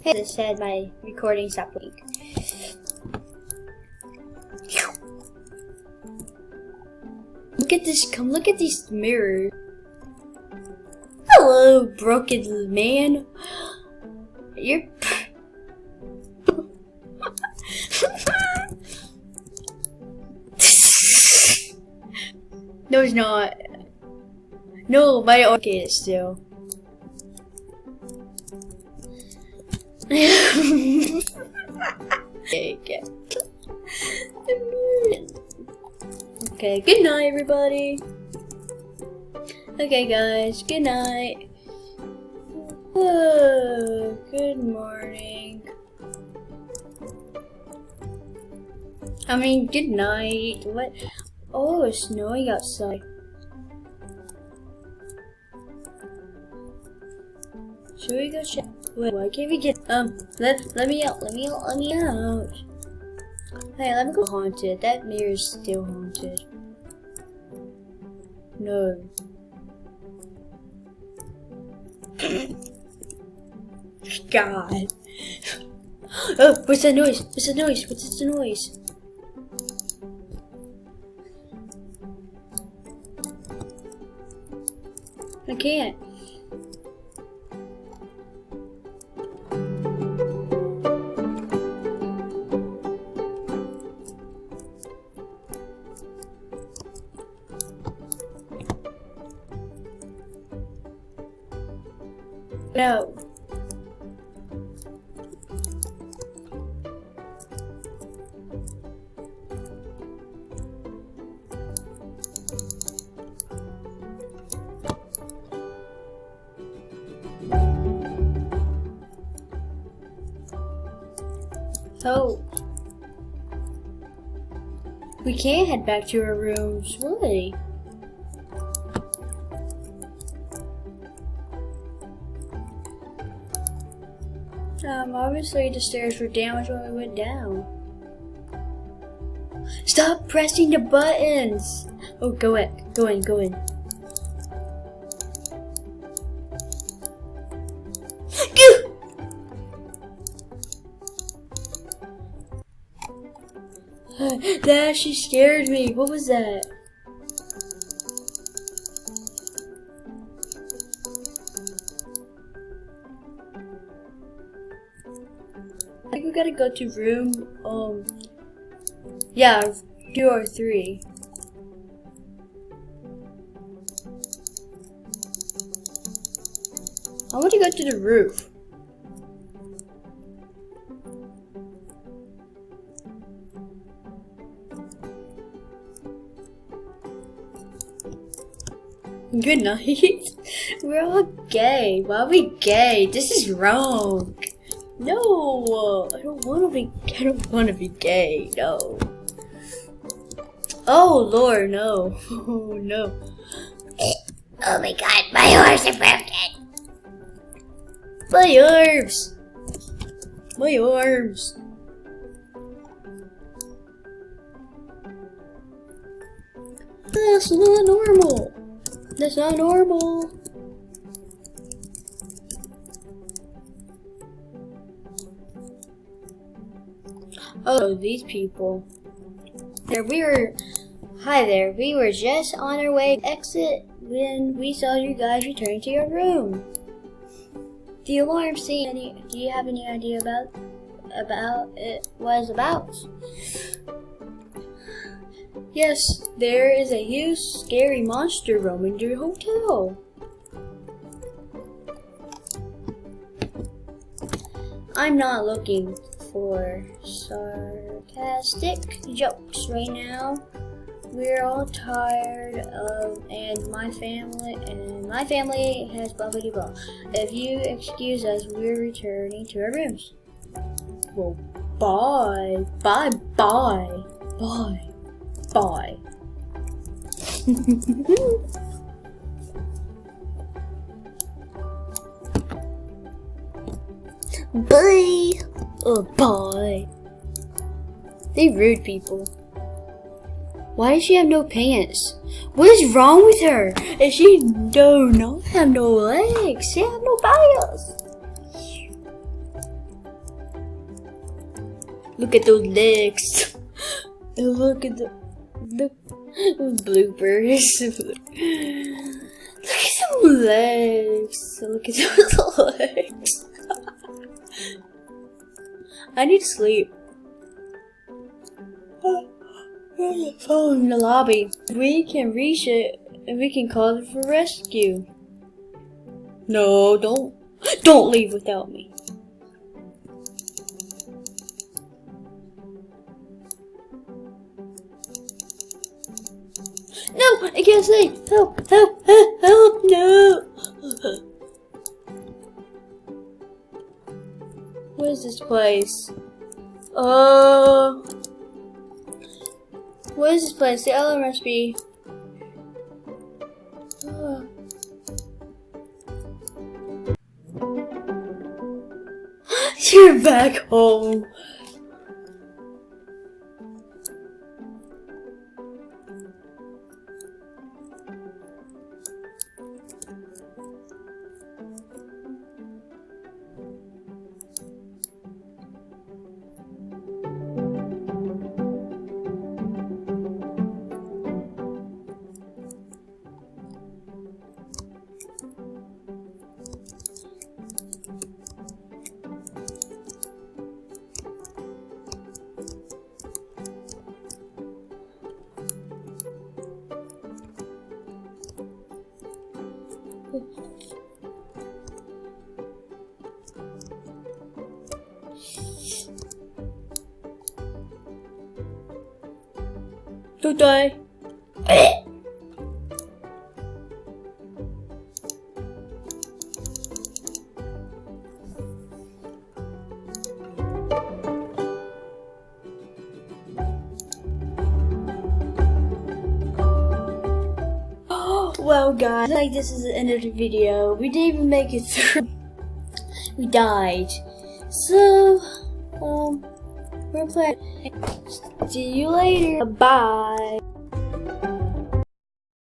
Hey, this said my recording stopped working. Look at this, come look at these mirrors. Hello, broken man. You're... No, it's not. No, my okay is still. Okay. Okay, good night, everybody. Okay, guys, good night. Oh, good morning. I mean, good night. What? Oh, it's snowing outside. Should we go check? Wait, why can't we get let me out, let me out, let me out. Hey, let me go haunted. That mirror is still haunted. No. God. Oh, what's that noise? What's that noise? What's the noise? I can't. No. So, we can't head back to our rooms, really. Obviously the stairs were damaged when we went down. Stop pressing the buttons! Oh, go in. That she scared me. What was that? I think we gotta go to room, yeah, 2 or 3. I want to go to the roof. Good night. We're all gay. Why are we gay? This is wrong. No, I don't want to be gay. No. Oh Lord, no. Oh no. Oh my God, my arms are broken. My arms. My arms. That's not normal. That's not normal. Oh, these people. Hi there. We were just on our way to exit when we saw you guys return to your room. The alarm scene. Do you have any idea about it? What it's about? Yes, there is a huge, scary monster roaming your hotel. I'm not looking for sarcastic jokes right now. We're all tired of, and my family has blah blah blah. If you excuse us, we're returning to our rooms. Well, bye. Bye. Bye. Oh, bye. They rude people. Why does she have no pants? What is wrong with her? And she do not have no legs. She have no bios. Look at those legs. Look at the bloopers. Look at some legs. Look at those legs. I need to sleep. There's a phone in the lobby. We can reach it and we can call it for rescue. No, don't leave without me. No, I can't say. Help, help, help, help, no. What is this place? What is this place? The Ellen must be. You're back home. Don't die. Well guys, like this is the end of the video. We didn't even make it through. We died. So, we're playing. See you later. Bye.